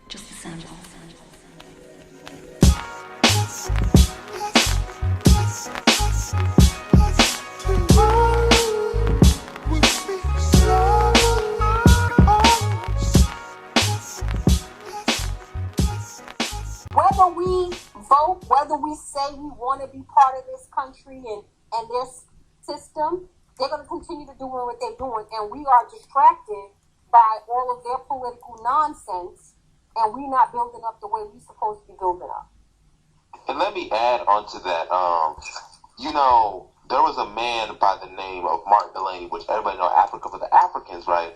Just a sample. Whether we vote, whether we say we want to be part of this country and this system, they're going to continue to do what they're doing. And we are distracted by all of their political nonsense, and we're not building up the way we're supposed to be building up. And let me add on to that. There was a man by the name of Martin Delaney, which everybody know Africa for the Africans, right?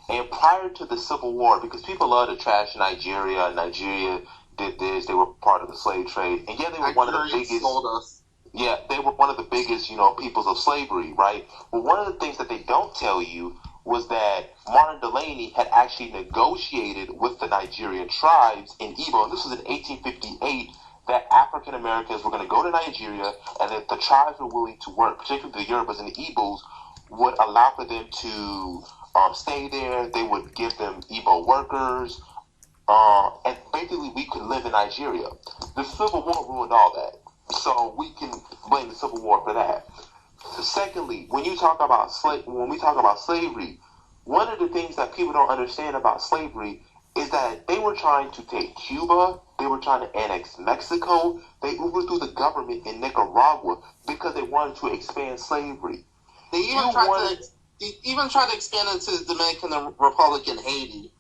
And prior to the Civil War, because people love to trash Nigeria did this, they were part of the slave trade. And yeah, they were one of the biggest. Sold us. Yeah, they were one of the biggest, peoples of slavery, right? But one of the things that they don't tell you was that Martin Delaney had actually negotiated with the Nigerian tribes in Igbo, and this was in 1858, that African Americans were going to go to Nigeria, and that the tribes were willing to work, particularly the Yorubas and the Igbos, would allow for them to stay there. They would give them Igbo workers, and basically we could live in Nigeria. The Civil War ruined all that, so we can blame the Civil War for that. Secondly, when we talk about slavery, one of the things that people don't understand about slavery is that they were trying to take Cuba, they were trying to annex Mexico, they overthrew the government in Nicaragua because they wanted to expand slavery. They even tried to expand into the Dominican Republic in Haiti.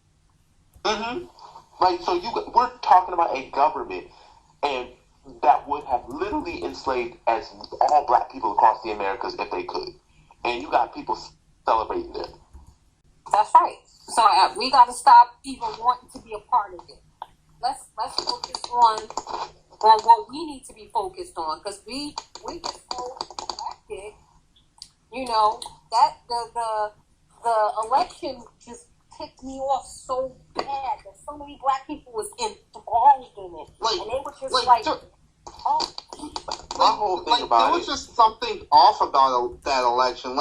Mm-hmm. We're talking about a government and that would have literally enslaved as all black people across the Americas if they could. And you got people celebrating them. That's right. So we got to stop even wanting to be a part of it. Let's focus on what we need to be focused on, because we get so elected. That the election just ticked me off so bad that so many black people was involved in it, and they were just there was just something off about that election.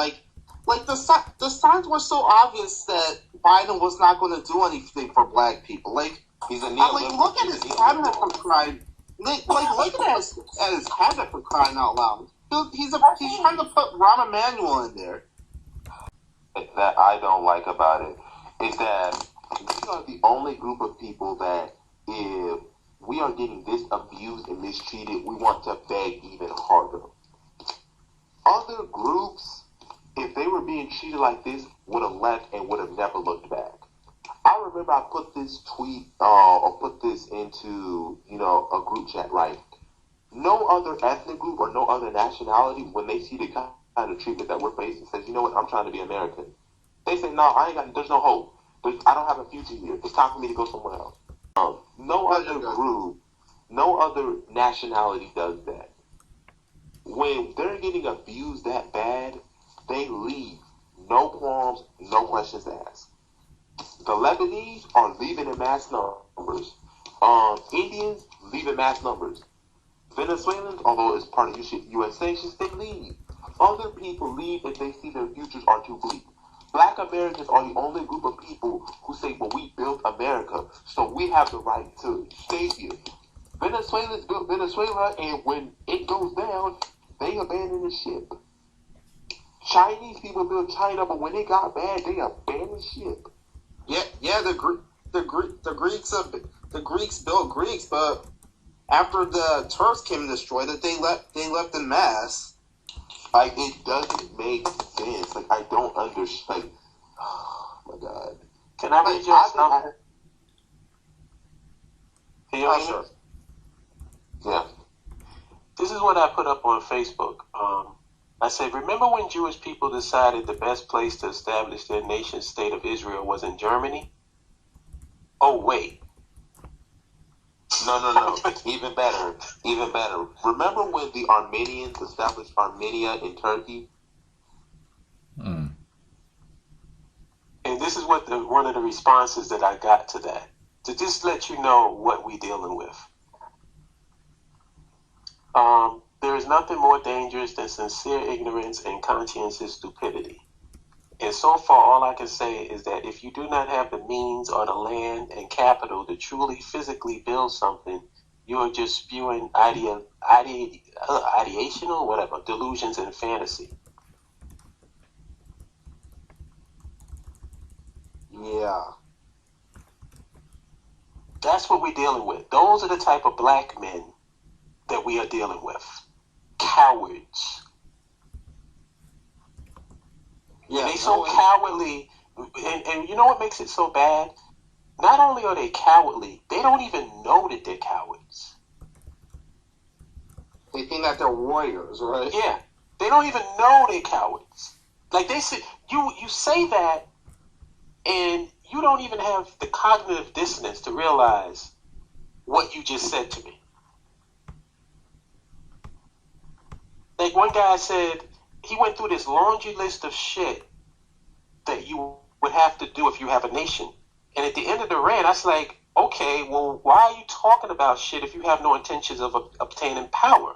The signs were so obvious that Biden was not going to do anything for black people. He's a look at his cabinet for crying. Look at his cabinet for crying out loud. He's trying to put Rahm Emanuel in there. That I don't like about it is that we are the only group of people that if we are getting this abused and mistreated, we want to beg even harder. Other groups, if they were being treated like this, would have left and would have never looked back. I remember I put this tweet or put this into a group chat, right? No other ethnic group or no other nationality, when they see the kind of treatment that we're facing, says, you know what, I'm trying to be American. They say, no, there's no hope. I don't have a future here. It's time for me to go somewhere else. No other group, no other nationality does that. When they're getting abused that bad, they leave. No qualms, no questions asked. The Lebanese are leaving in mass numbers. Indians leave in mass numbers. Venezuelans, although it's part of U.S. sanctions, they leave. Other people leave if they see their futures are too bleak. Black Americans are the only group of people who say, well, we built America, so we have the right to stay here. Venezuelans built Venezuela, and when it goes down, they abandon the ship. Chinese people built China, but when it got bad, they abandoned ship. Yeah. The Greeks built Greeks, but after the Turks came and destroyed it, they left in mass. It doesn't make sense. I don't understand. Oh my God. Can I read you something? Can you hear me? Sure. Yeah. This is what I put up on Facebook. I said, remember when Jewish people decided the best place to establish their nation state of Israel was in Germany? Oh, wait. No. Even better. Remember when the Armenians established Armenia in Turkey? And this is what one of the responses that I got to that. To just let you know what we're dealing with. There is nothing more dangerous than sincere ignorance and conscientious stupidity. And so far, all I can say is that if you do not have the means or the land and capital to truly physically build something, you are just spewing ideational, whatever, delusions and fantasy. Yeah. That's what we're dealing with. Those are the type of black men that we are dealing with. Cowards. Yeah. And they so cowardly. And you know what makes it so bad? Not only are they cowardly, they don't even know that they're cowards. They think that they're warriors, right? Yeah. They don't even know they're cowards. Like they say, you say that, and you don't even have the cognitive dissonance to realize what you just said to me. Like one guy said, he went through this laundry list of shit that you would have to do if you have a nation. And at the end of the rant, I was like, okay, well, why are you talking about shit if you have no intentions of obtaining power?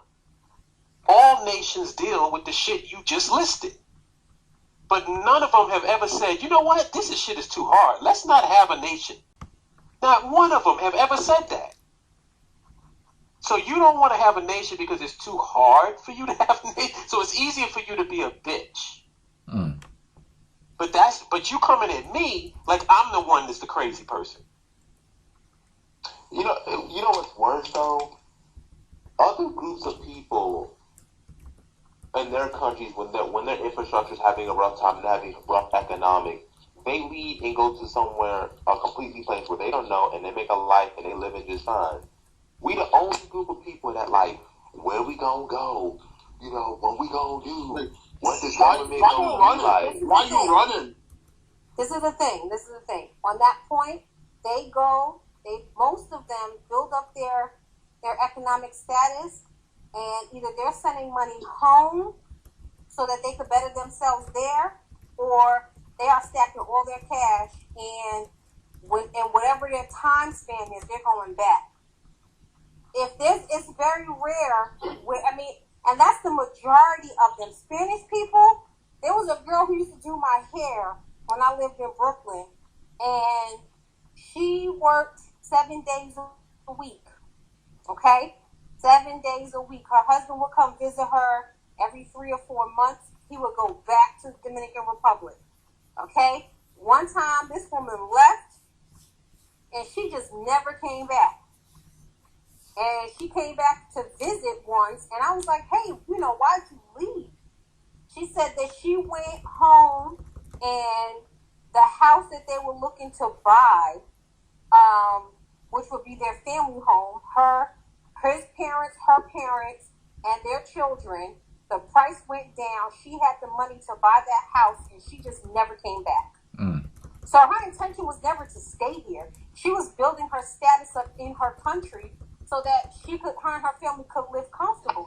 All nations deal with the shit you just listed. But none of them have ever said, you know what, this shit is too hard. Let's not have a nation. Not one of them have ever said that. So you don't want to have a nation because it's too hard for you to have a nation. So it's easier for you to be a bitch. Mm. But you coming at me like I'm the one that's the crazy person. You know what's worse though? Other groups of people in their countries, when their infrastructure is having a rough time and having rough economics, they leave and go to somewhere, a completely place where they don't know, and they make a life and they live it just fine. We the only group of people that like, where we gonna go? You know, what we gonna do? What the government gonna be like? Why you running? This is the thing. On that point, most of them build up their economic status, and either they're sending money home so that they could better themselves there, or they are stacking all their cash, and whatever their time span is, they're going back. It's very rare. And that's the majority of them. Spanish people. There was a girl who used to do my hair when I lived in Brooklyn, and she worked 7 days a week. Okay, 7 days a week. Her husband would come visit her every 3 or 4 months. He would go back to the Dominican Republic. Okay, one time this woman left, and she just never came back. And she came back to visit once, and I was like, hey, why'd you leave? She said that she went home, and the house that they were looking to buy, which would be their family home, his parents, her parents, and their children, the price went down. She had the money to buy that house, and she just never came back. Mm. So her intention was never to stay here. She was building her status up in her country so that her and her family could live comfortably.